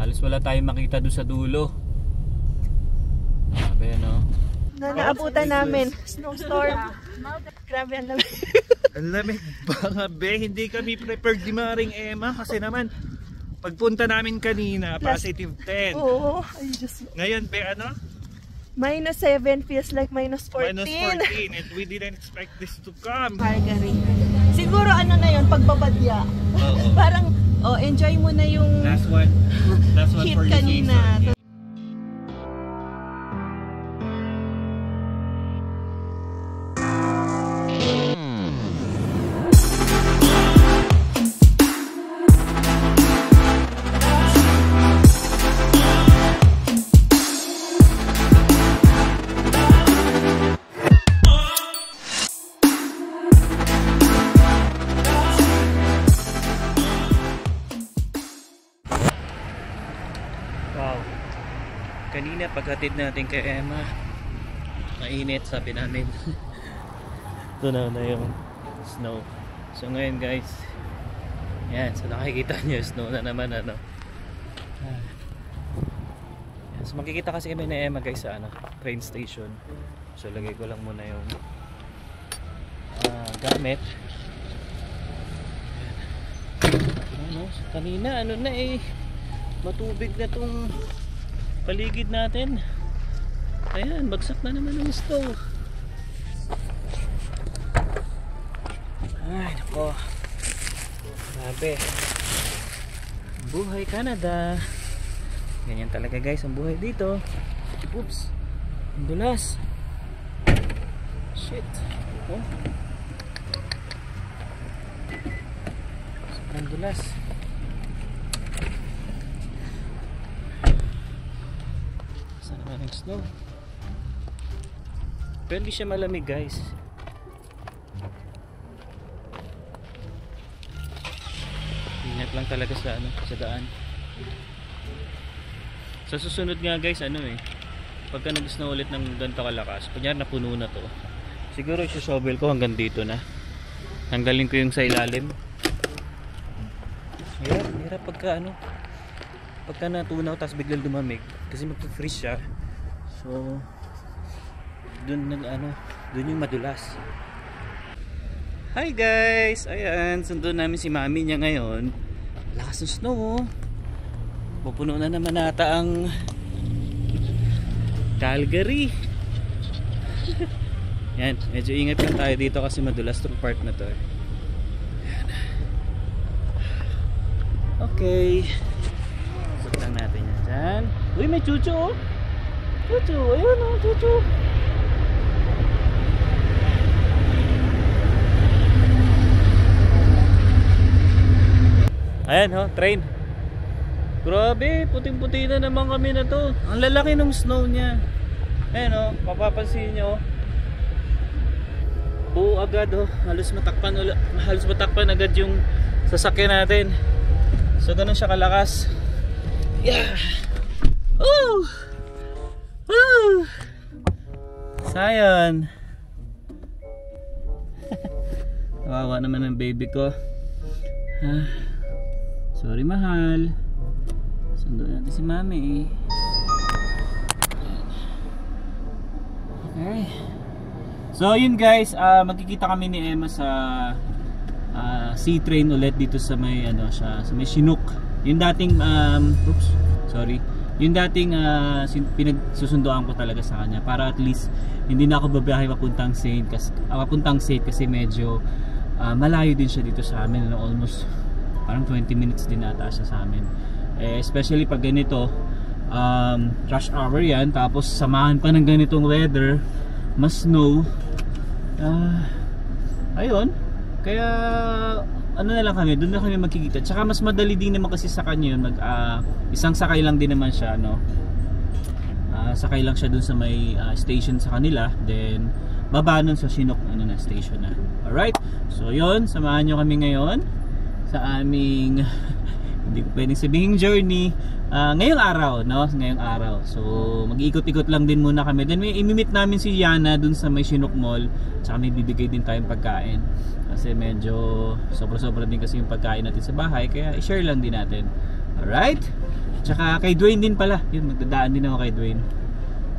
Halos wala tayong makita doon sa dulo. Grabe, no? Naabutan namin. Snowstorm. Grabe ang lamig. Ang lamig. Baka be, hindi kami prepared ni Maring Emma kasi naman pagpunta namin kanina, positive 10. Oo. Ngayon be, ano? -7 feels like -14. -14 and we didn't expect this to come. Calgary. Siguro ano na yun, pagbabadya. Parang, enjoy mo na yung Last one heat for the kanina. season. Kanina paghatid natin kay Emma, mainit sabi namin. Ito na yung snow. So ngayon guys, yan, so nakikita nyo snow na naman ano. Yan, so makikita kasi kami na Emma guys sa ano, train station. So lagay ko lang muna yung gamit. Ano, so kanina ano na matubig na tong paligid natin. Ayan, bagsak na naman ang snow. Ay, nako. Grabe. Buhay Canada. Ganyan talaga guys ang buhay dito. Oops. Ang dulas. Shit. Oh. Ang dulas. Snow. Pero hindi siya malamig guys. Ingat lang talaga sa ano, sa daan. Sa susunod nga guys, pagka nag-snow ulit ng ganito kalakas, kunyari napuno na to, siguro i-shovel ko hanggang dito na. Tanggalin ko yung sa ilalim. Hirap pagka natunaw tapos biglang dumamig kasi magpe-freeze siya. So dun yung madulas. Hi guys, ayan, sundo namin si mami niya ngayon. Lakas ng snow. Pupuno na naman nata ang Calgary. Yan, medyo ingat lang tayo dito kasi madulas tong part na to. Ayan. Okay, suktan natin yan dyan. Uy, may chuchu oh. Chuchu, ayun o, chuchu. Ayan ho, train. Grabe, puting-puti na naman kami na to. Ang lalaki ng snow niya. Ayan o, mapapansin nyo. Buo agad o, halos matakpan agad yung sasakyan natin. So ganun siya kalakas. Yeah. Woo! Woo! Sayon. Kawawa naman ang baby ko. Sorry mahal. Sundo natin si mami. Okay. So yun guys, magkikita kami ni Emma sa sea train ulit dito sa may sa may Chinook. Yung dating yung dating pinagsusundoan ko talaga sa kanya para at least hindi na ako babiyahe papuntang Saint kasi medyo malayo din siya dito sa amin, almost parang 20 minutes din ata siya sa amin. Especially pag ganito rush hour yan, tapos samahan pa ng ganitong weather, mas snow. Ayun, kaya na lang kami, doon na kami magkikita. Tsaka mas madali din naman kasi sa kanya yun, isang sakay lang din naman siya, sakay lang siya doon sa may station sa kanila, then baba nun sa Chinook station na. Alright, so yun, samahan nyo kami ngayon sa aming hindi ko pwedeng sabihin journey ngayong araw. So mag-iikot-ikot lang din muna kami, then may imimit namin si Yana dun sa may Chinook Mall, tsaka may bibigay din tayong pagkain kasi medyo sobra-sobra din kasi yung pagkain natin sa bahay, kaya i-share lang din natin. Alright, Tsaka kay Dwayne din pala. Yun, magdadaan din ako kay Dwayne.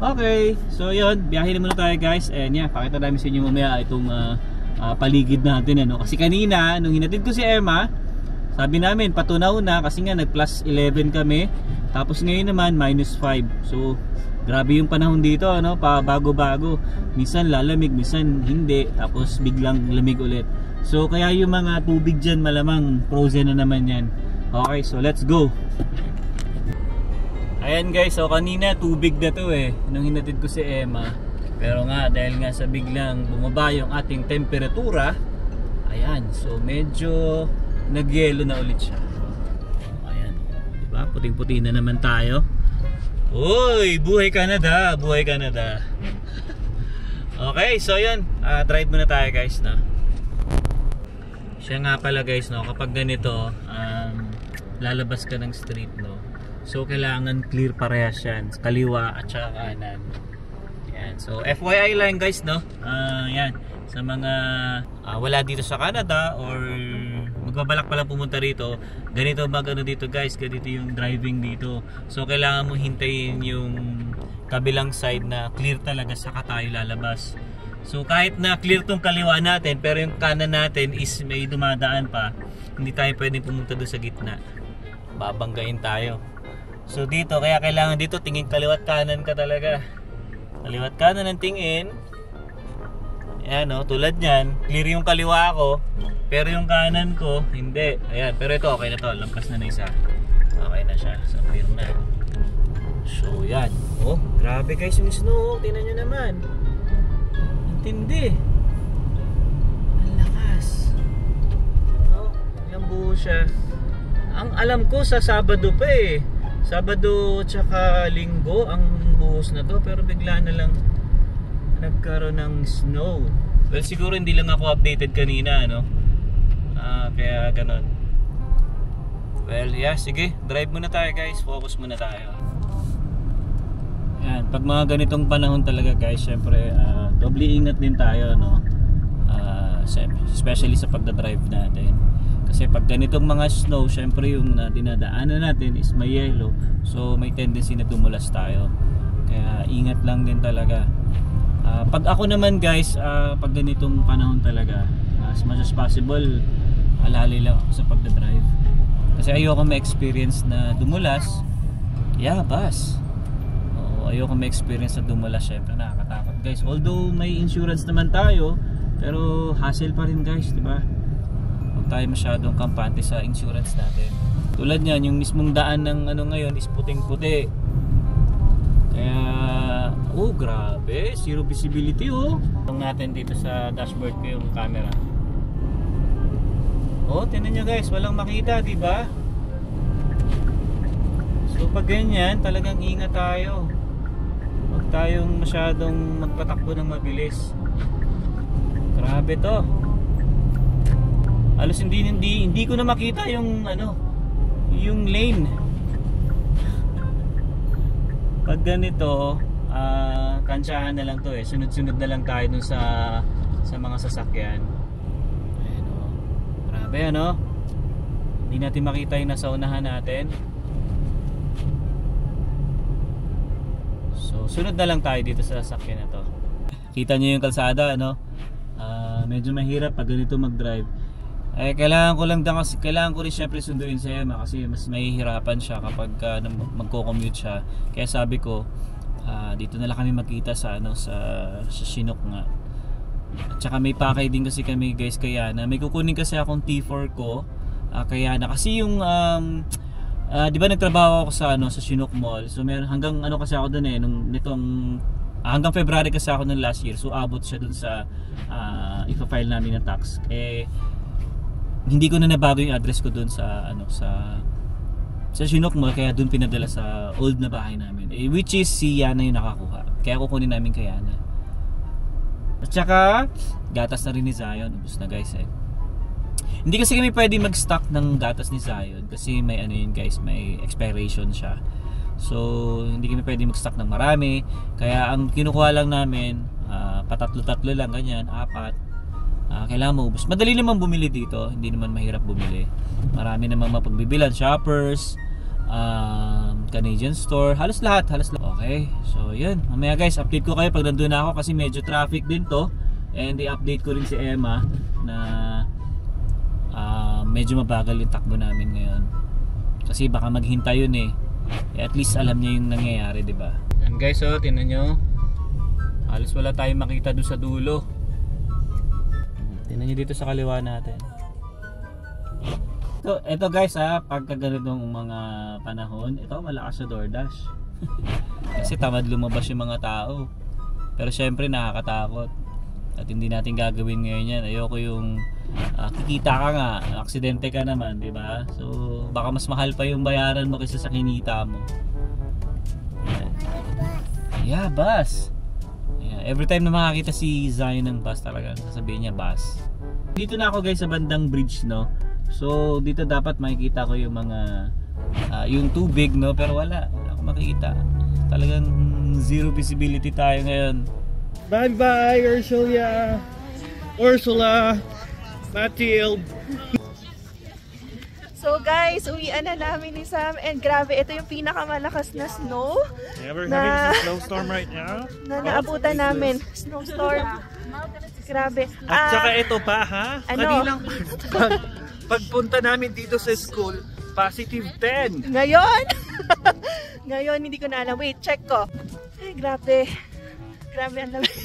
Okay, so yun, biyahe na muna tayo guys. And yeah, pakita namin sa inyo mamaya itong paligid natin ano. Kasi kanina, nung hinatid ko si Emma, sabi namin patunaw na kasi nga nag plus 11 kami. Tapos ngayon naman minus 5. So grabe yung panahon dito ano, pa bago-bago. Minsan lalamig, minsan hindi. Tapos biglang lamig ulit. So kaya yung mga tubig dyan malamang frozen na naman yan. Okay, so let's go. Ayan guys, so kanina tubig na to nung hinatid ko si Emma. Pero nga dahil nga sa biglang bumaba yung ating temperatura, ayan, so medyo nagyelo na ulit siya. Ayan, diba? Puting-puti na naman tayo. Uy, buhay Canada, buhay Canada. Okay, so yun, drive muna tayo guys, no? Siya nga pala guys, no, kapag ganito lalabas ka ng street, no, so kailangan clear parehas yan, kaliwa at saka kanan. Yan. So FYI lang guys, no, yan, sa mga wala dito sa Canada or magbabalak pa lang pumunta rito, ganito magano dito guys, ganito yung driving dito. So kailangan mo hintayin yung kabilang side na clear talaga saka tayo lalabas. So kahit na clear tong kaliwa natin pero yung kanan natin is may dumadaan pa, hindi tayo pwedeng pumunta doon sa gitna, babanggain tayo. So dito, kaya kailangan dito tingin kaliwat kanan ka talaga. Kaliwat kanan ang tingin. Ayan o, tulad nyan, clear yung kaliwa ko, pero yung kanan ko, hindi. Ayan, pero ito okay na to, lampas na isa. Okay na siya, so clear na. So yan, oh, grabe guys yung snow, tingnan nyo naman. Ang tindi. Ang lakas. Oh, ilang buo siya. Ang alam ko sa Sabado pa Sabado tsaka Linggo ang buhos na to, pero bigla na lang nagkaroon ng snow. Well, siguro hindi lang ako updated kanina, no? Kaya ganon. Well, yeah, sige, drive muna tayo guys, focus muna tayo. Yan, pag mga ganitong panahon talaga guys, syempre doble ingat din tayo, no? Especially sa pagdadrive natin. Kasi pag ganitong mga snow, syempre yung dinadaanan natin is may yellow. So may tendency na tumulas tayo. Kaya ingat lang din talaga. Pag ako naman guys, pag ganitong panahon talaga, as much as possible, alali lang ako sa pagdadrive. Kasi ayoko ma-experience na dumulas. Yabas. Ayoko ma-experience na dumulas, syempre nakakatakot guys. Although may insurance naman tayo, pero hassle pa rin guys, diba? Huwag tayo masyadong kampante sa insurance natin. Tulad niyan, yung mismong daan ng ano ngayon is puting-puti. Kaya, oh grabe, zero visibility oh. Itong natin dito sa dashboard ko yung camera. Oh, tingnan nyo guys, walang makita, diba? So pag ganyan, talagang ingat tayo. Huwag tayong masyadong magpatakbo ng mabilis. Grabe to. Halos hindi ko na makita yung ano, yung lane. Pag ganito, kansyahan na lang to sunod-sunod na lang tayo dun sa mga sasakyan. Ayan o. Grabe ano. Hindi natin makita yung nasa unahan natin. So sunod na lang tayo dito sa sasakyan na to. Kita nyo yung kalsada, ano? Medyo mahirap pag ganito mag-drive. Kailangan ko rin syempre sunduin si Emma kasi mas mahihirapan siya kapag magko-commute siya. Kaya sabi ko, dito na lang kami magkita sa sa Chinook nga. At saka may pakay din kasi kami guys, kaya na may kukunin kasi akong T4 ko. Kaya na kasi yung di ba nagtrabaho ako sa sa Chinook Mall. So meron hanggang kasi ako doon hanggang February kasi ako noong last year. So abot siya doon sa ipa-file namin na tax. Hindi ko na nabago yung address ko doon sa sa Chinook Mall, kaya doon pinadala sa old na bahay namin. Which is si Yana yung nakakuha. Kaya kukunin namin kay Yana. At saka gatas na rin ni Zion. Ubus na guys Hindi kasi kami pwede mag-stock ng gatas ni Zion kasi may yun guys, may expiration siya. So hindi kami pwede mag-stock ng marami. Kaya ang kinukuha lang namin patatlo-tatlo lang, ganyan, 4. Kailangan maubos. Madali naman bumili dito, hindi naman mahirap bumili. Marami namang mapagbibilan, shoppers, Canadian Store, halos lahat. Okay, so yun, mamaya guys, update ko kayo pag nandun na ako kasi medyo traffic din to. And i-update ko rin si Emma na medyo mabagal yung takbo namin ngayon kasi baka maghintay yun at least alam niya yung nangyayari, diba? And guys, oh, tingnan nyo, halos wala tayong makita doon sa dulo. Tingnan nyo dito sa kaliwa natin. So, eto guys pagka ganitong mga panahon, ito malakas sa DoorDash. Kasi tamad lumabas yung mga tao. Pero syempre nakakatakot. At hindi natin gagawin ngayon yan. Ayoko yung kikita ka nga, aksidente ka naman, di ba? So, baka mas mahal pa yung bayaran mo kaysa sa kinita mo. Yan. Yeah, bus. Yeah, every time na makakita si Zion ng bus talaga, sasabihin niya bus. Dito na ako guys sa bandang bridge, no? So dito dapat makikita ko yung mga yung tubig, no, pero wala ako makikita. Talagang zero visibility tayo ngayon. Bye bye Ursula, Matilde. So guys, uwian na namin ni Sam and grabe, ito yung pinakamalakas na snow. Yeah, we're having a snowstorm right now. Na naabutan namin. Snowstorm. Grabe. At saka ito pa ano? Kaninang pagpunta namin dito sa school, positive 10. Ngayon? Ngayon, hindi ko na alam. Wait, check ko. Ay, grabe. Grabe, ang lamig.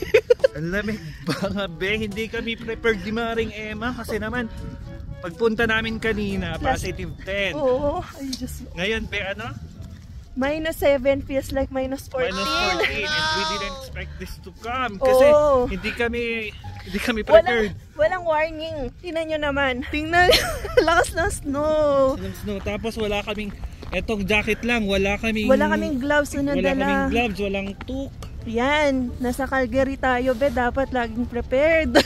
Ang lamig ba be? Hindi kami prepared di Maring Emma kasi naman pagpunta namin kanina, positive 10. Oo. Ay, Diyos. Ngayon be, ano? -7 feels like -14. -14 and we didn't expect this to come kasi hindi kami prepared. Walang warning. Tingnan nyo naman. Tingnan, lakas ng snow. Tapos wala kaming etong jacket lang, wala kaming gloves na nadala. Wala kaming gloves, walang toque. Yan, nasa Calgary tayo, be, dapat laging prepared.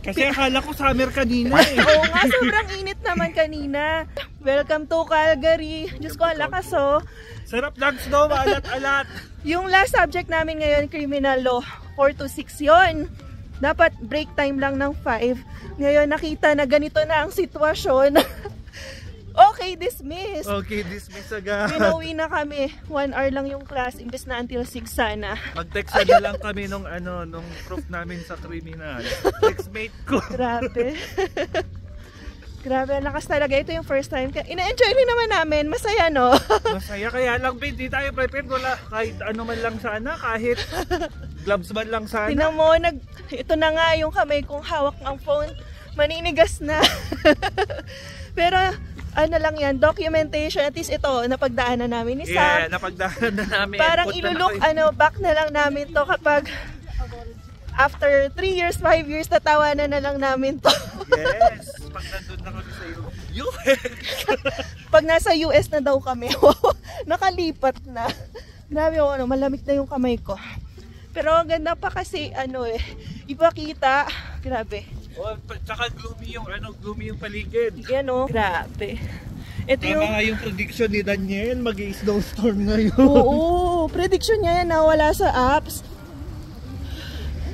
Kasi akala ko summer kanina Oo nga, sobrang init naman kanina. Welcome to Calgary. Diyos ko, lakas Sarap lang snow, alat-alat. Yung last subject namin ngayon, criminal law, 4 to 6 yon. Dapat break time lang ng 5. Ngayon nakita na ganito na ang sitwasyon. Okay, dismiss. Okay, dismiss agad. Pinauwi na kami. 1 hour lang yung class, imbes na until 6 sana. Mag-text na lang kami nung proof namin sa criminal. Textmate ko. Grabe. Grabe, ang lakas talaga. Ito yung first time. Ina-enjoy rin naman namin. Masaya, no? Masaya, kaya lang, hindi tayo prepared. Wala, kahit ano man lang sana, kahit gloves man lang sana. Tingnan mo, ito na nga yung kamay kong hawak ng phone. Maninigas na. Pero, ano lang yan, documentation. At least ito, napagdaanan namin ni Sam. Yeah, napagdaanan na namin. Parang ilulok, back na lang namin to kapag after 3 years, 5 years, tatawanan na lang namin to. Yes, pag nandun na kami sa US. Pag nasa US na daw kami, nakalipat na. Grabe, malamig na yung kamay ko. Pero ang ganda pa kasi, ipakita. Grabe. Tsaka gloomy yung paligid. Yan grabe. Ito Tama yung prediction ni Daniel, mag-i-snowstorm ngayon. Oo, prediction niya yan na wala sa apps.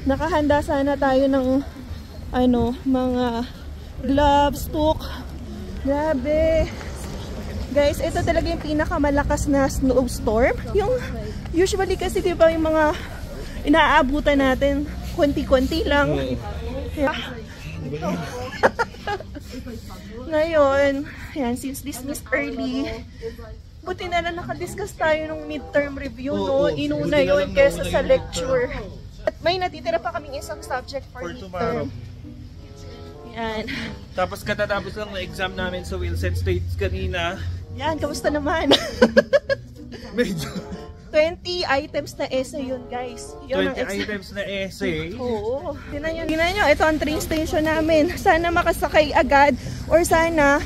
Nakahanda sana tayo ng mga gloves, toque. Grabe. Guys, ito talaga yung pinakamalakas na snowstorm. Yung usually kasi 'di ba yung mga inaabutan natin, konti-konti lang. Yeah. Ngayon, yan, since dismissed early, buti na lang nakadiscuss tayo ng midterm review, no? Inuna yun kesa sa lecture. At may natitira pa kaming isang subject for midterm. Yan. Tapos katatapos lang na exam namin sa Wilson States kanina. Yan, kamusta naman? Medyo 20 items na essay yun, guys. Yun 20 items na essay. Oo. Tingnan nyo, ito ang train station namin. Sana makasakay agad or sana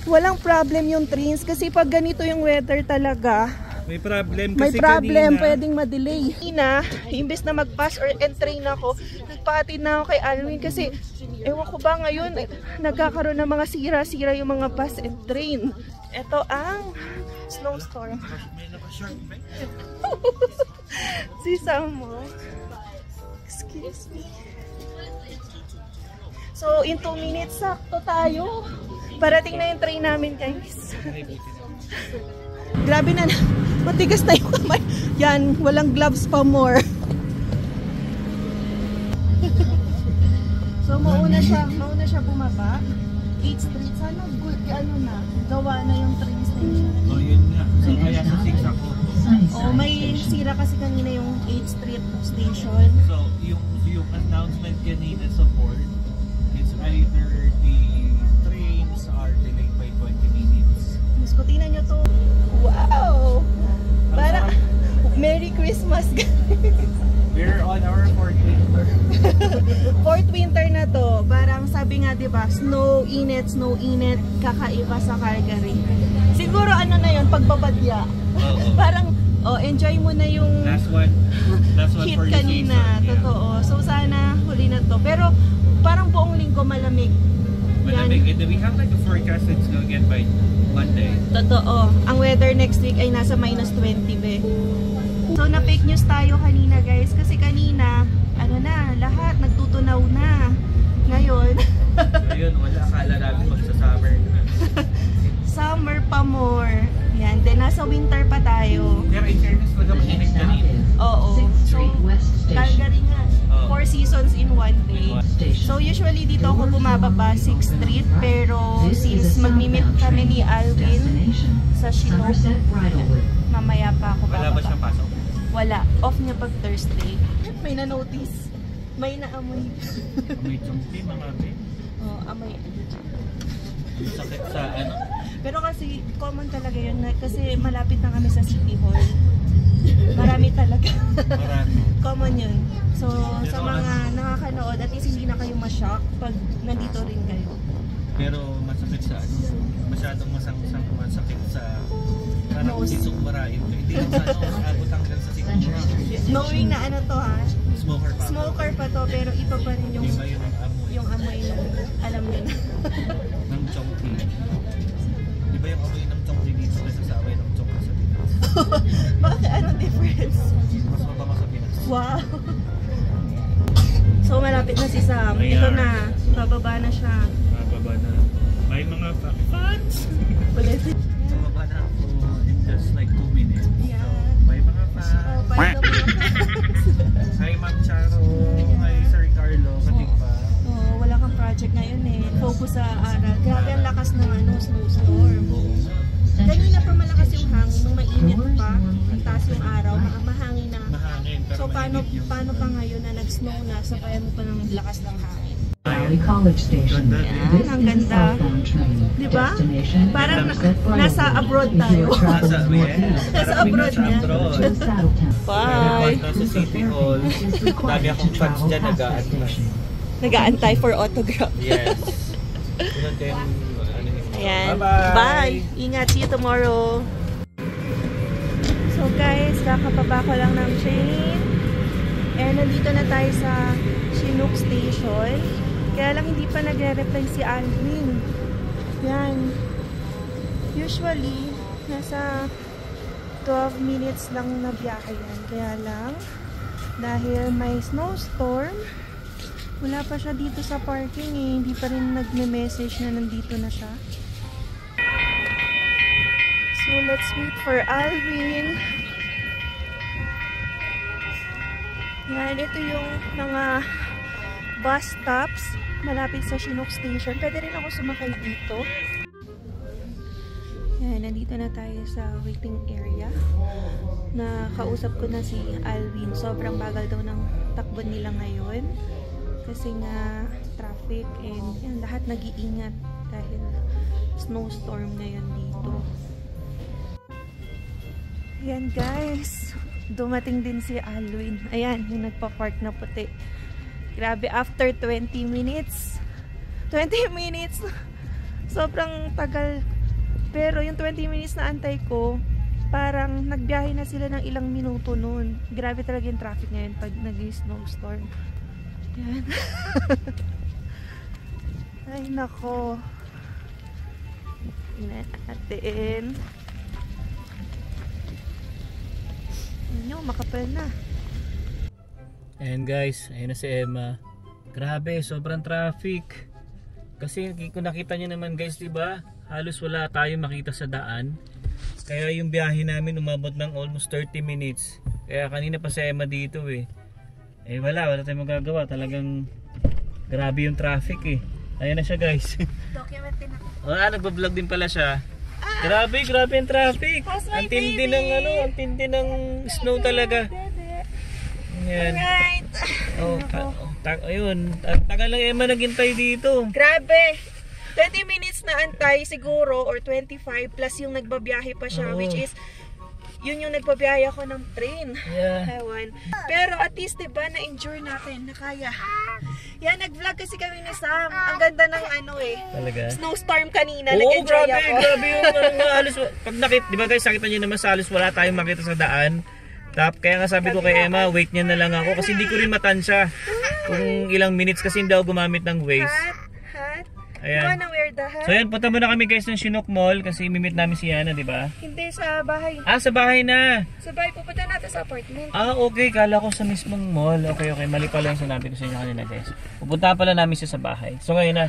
walang problem yung trains kasi pag ganito yung weather talaga, may problem kasi kanina, pwedeng ma-delay. Kanina, imbes na mag-pass or entrain ako, nagpatid na ako kay Alwin kasi ewan ko ba ngayon, nagkakaroon ng mga sira-sira yung mga bus and train. Ito ang snowstorm. May naka-short ba? Si Samo. Excuse me. So, in 2 minutes, sakto tayo. Parating na yung train namin, guys. Grabe na, matigas na yung kamay. Yan, walang gloves pa more. So mauna siya bumaba. 8th Street, sana good, ano na, gawa na yung train station. Oh, yun nga. So, kaya sa 6 ako. Oh, may sira kasi kanina yung 8th Street station. So, yung announcement kanina sa port, it's either the trains are delayed by 20 minutes. Mas ko, tingnan nyo to. Wow! Para, Merry Christmas guys! We're on our 4th winter. 4th winter na to. Parang sabi nga, diba, snow init, kakaiba sa Calgary. Siguro ano na yun, pagbabadya. Parang, enjoy mo na yung Last one heat for the kanina. season. Totoo. So sana huli na to. Pero parang buong linggo malamig. Malamig. And we have like a forecast that's gonna get by Monday. Totoo. Ang weather next week ay nasa -20 be. So na fake news tayo kanina guys. Kasi kanina, ano na, lahat nagtutunaw na. Ngayon, Ayun, wala. Akala namin magsa-summer. summer pa more. Yan. Then nasa winter pa tayo. Pero in fairness, mag-mainit kanina. Oo. So, Calgary nga. 4 seasons in one day. So usually dito ako bumababa 6th Street. Pero since magmi-meet kami ni Alvin sa Chinook, mamaya pa ako Wala ba bababa. siyang pasok? Wala. Off niya pag Thursday. May na-notice. May naamoy. Amoy chumpi, mga be. Oh, amoy. Sakit sa ano? Pero kasi common talaga yun. Kasi malapit na kami sa City Hall. Marami talaga. Marami. Common yun. So, sa mga nakakanood, at least hindi na kayo ma-shock pag nandito rin kayo. Pero masakit sa ano? Masyadong masakit sa parang sisong marahin. Hindi lang sa ano, abot hanggang sa sisong marahin. Knowing na ano to ha, Smoker pa. smoker pa to, pero iba pa rin yung Iba yung amoy. yung amoy na alam nyo na. Ng chongki. Iba yung amoy ng chongki dito kaysa sa amoy ng chongki sa Pinas. Bakit anong difference? Mas mabango sa Pinas. Wow! So malapit na si Sam. Ito na, bababa na siya. Mababa na. May mga fans! Ulit. Mababa na ako in just like 2 minutes. Yeah. So, may mga fans. Oh, bye na mga Hi Ma'am Charo. Hi Sir Carlo. Katigpa. Oh, wala kang project ngayon eh. Focus sa aral. Grabe ang lakas ng ano, snowstorm. Kanina pa malakas yung hangin, nung mainit pa, ang taas yung araw, mahangin na. Mahangin. Pero So paano mainit yung- pa ngayon na nag-snow na, sabayan mo pa ng lakas ng hangin. Valley College Station. Ganda din. This Ang is a ganda. southbound train. Diba? Destination Parang Somerset Bridlewood. nasa abroad If you tayo. are traveling northeast, Nasa abroad niya. abroad. to Saddletown. Bye! Nasa City Hall. It is required Dami akong to fans travel dyan past the nag-aantay. station. Nag-aantay for autograph. Yes. Yun din, ano yun. Ayan. Bye-bye. Bye! Ingat, see you tomorrow! So guys, kakababa ko lang ng train. And nandito na tayo sa Chinook Station. Kaya lang hindi pa nagre-reply si Alvin. Yan. Usually, nasa 12 minutes lang na biyahe yan. Kaya lang, dahil may snowstorm, wala pa siya dito sa parking eh. Hindi pa rin nagme-message na nandito na siya. So, let's wait for Alvin. Yan, ito yung mga bus stops malapit sa Chinook Station. Pwede rin ako sumakay dito. Yan, nandito na tayo sa waiting area. Nakausap ko na si Alvin. Sobrang bagal daw ng takbo nila ngayon. Kasi nga traffic and yan, lahat nag-iingat dahil snowstorm ngayon dito. Yan guys, dumating din si Alvin. Ayan, yung nagpa-park na puti. Grabe, after 20 minutes. 20 minutes! Sobrang tagal. Pero yung 20 minutes na antay ko, parang nagbiyahe na sila ng ilang minuto noon. Grabe talaga yung traffic ngayon pag nag-snowstorm. Yan. Ay, nako. Natin. Ano, makapal na. And guys, ayun na si Emma. Grabe, sobrang traffic. Kasi kung nakita nyo naman guys, diba? Halos wala tayong makita sa daan. Kaya yung biyahe namin umabot ng almost 30 minutes. Kaya kanina pa si Emma dito eh. Eh wala tayong magagawa. Talagang grabe yung traffic eh. Ayan na siya guys. Document din ako. Nagbablog din pala siya. Grabe yung traffic. Ang tindi ng ang tindi ng snow talaga. Ayan. Alright. Ayun, tagal lang Emma naghintay dito. Grabe. 20 minutes na antay siguro or 25 plus yung nagbabiyahe pa siya, which is yun yung nagbabiyahe ako ng train. Yeah. Ewan. Pero at least diba na-endure natin, na kaya. Yan, nag-vlog kasi kami ni Sam. Ang ganda ng Talaga? snowstorm kanina. Oo, Nag-enjoy grabe, ako. grabe yung halos, pag di ba guys, nakita nyo naman sa halos wala tayong makita sa daan. Kaya nga sabi ko kay Emma, wait niya na lang ako kasi hindi ko rin matansya kung ilang minutes kasi hindi ako gumamit ng Waze. Hat? Ayan. You wanna wear the hat? So ayan, punta muna kami guys ng Chinook Mall kasi imimit namin si Yana, di ba? Hindi, sa bahay. Sa bahay na. Sa bahay, pupunta natin sa apartment. Okay, kala ko sa mismong mall. Okay, mali pala yung sinabi ko sa inyo kanina guys. Pupunta pala namin siya sa bahay. So ngayon na,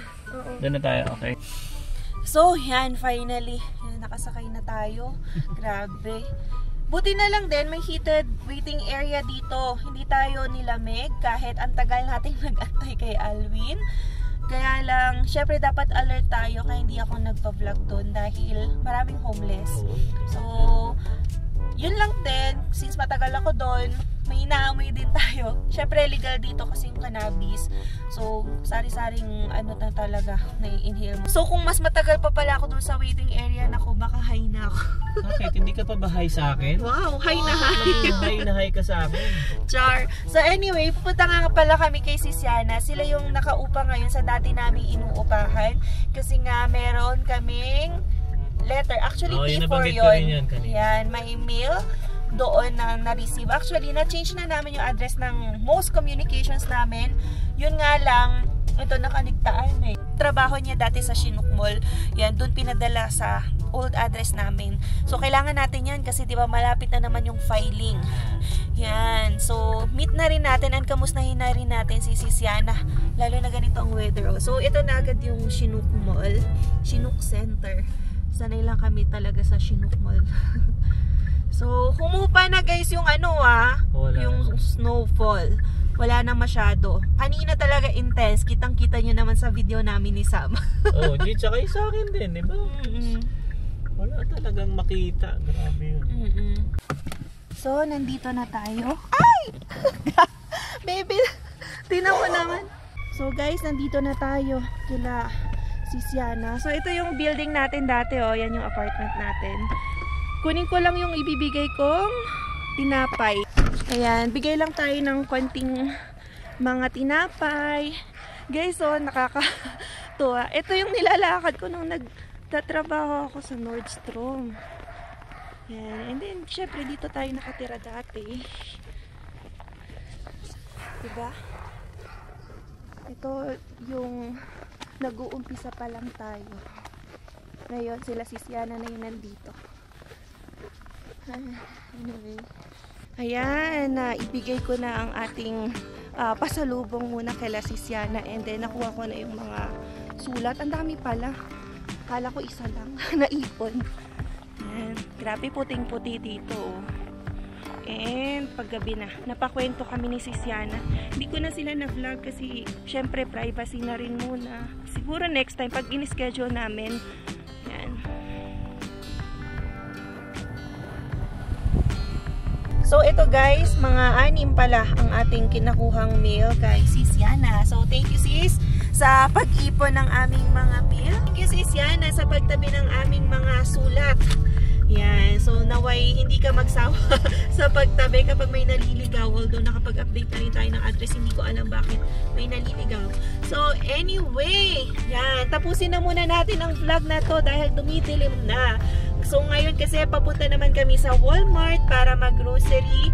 doon na tayo, okay? So, yan, finally. Yan, nakasakay na tayo. Grabe. Buti na lang din, may heated waiting area dito. Hindi tayo nilamig kahit ang tagal natin nag-antay kay Alwin. Kaya lang, syempre dapat alert tayo kaya hindi ako nagpa-vlog doon dahil maraming homeless. So, yun lang din, since matagal ako doon, may inaamoy din tayo. Syempre legal dito kasi yung cannabis. So, sari-saring na talaga na-inhale mo. So, kung mas matagal pa pala ako doon sa waiting area, nako, baka high na ako. Bakit? Hindi ka pa ba high sa akin? Wow, high na high. High na high ka sa akin. Char. So anyway, pupunta nga pala kami kay Sisyana. Sila yung nakaupa ngayon sa dati naming inuupahan. Kasi nga meron kaming letter. Actually, T4 yun. Yan, may email doon na na-receive. Actually, na-change na namin yung address ng most communications namin. Yun nga lang, ito nakaligtaan eh. Trabaho niya dati sa Chinook Mall. Yan, doon pinadala sa old address namin. So, kailangan natin yan kasi diba malapit na naman yung filing. Yan. So, meet na rin natin and kamustahin na rin natin si Sisyana. Lalo na ganito ang weather. So, ito na agad yung Chinook Mall. Chinook Center. Sanay lang kami talaga sa Chinook Mall. So, humupa na guys yung yung snowfall. Wala na masyado. Kanina talaga intense. Kitang-kita nyo naman sa video namin ni Sam. Tsaka yung sa akin din, diba? Wala talagang makita. Grabe yun. So, nandito na tayo. Ay! Baby, tingnan mo naman. So, guys, nandito na tayo kila Sisyana. So, ito yung building natin dati, Yan yung apartment natin. Kunin ko lang yung ibibigay kong tinapay. Ayan, bigay lang tayo ng konting mga tinapay. Guys, nakakatuwa. Ito yung nilalakad ko nung nagtatrabaho ako sa Nordstrom. Ayan, and then, syempre, dito tayo nakatira dati. Diba? Ito yung nag-uumpisa pa lang tayo. Ngayon, sila Sisyana na yun nandito. Anyway. Ayan, ibigay ko na ang ating pasalubong muna kay Sisyana and then nakuha ko na yung mga sulat. Ang dami pala. Kala ko isa lang. Naipon. Ayan. Grabe puting-puti dito. And paggabi na, napakwento kami ni Sisyana. Hindi ko na sila na-vlog kasi syempre privacy na rin muna. Siguro next time pag in-schedule namin. Ayan. So, ito guys, mga 6 pala ang ating kinakuhang mail kay Sisyana. So, thank you sis sa pag-ipon ng aming mga mail. Thank you Sisyana sa pagtabi ng aming mga sulat. Yan. So, naway hindi ka magsawa sa pagtabi kapag may naliligaw. Although, nakapag-update na rin tayo ng address. Hindi ko alam bakit may naliligaw. So, anyway, yan. Tapusin na muna natin ang vlog na to dahil dumidilim na. So, ngayon kasi papunta naman kami sa Walmart para mag-grocery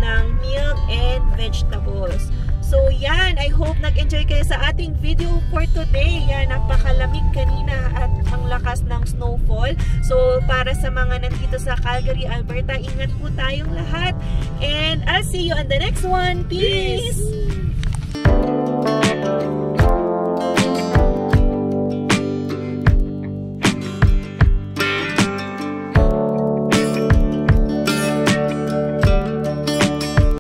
ng milk and vegetables. So, yan. I hope nag-enjoy kayo sa ating video for today. Yan. Napakalamig kanina at ang lakas ng snowfall. So, para sa mga nandito sa Calgary, Alberta, ingat po tayong lahat. And I'll see you on the next one. Peace!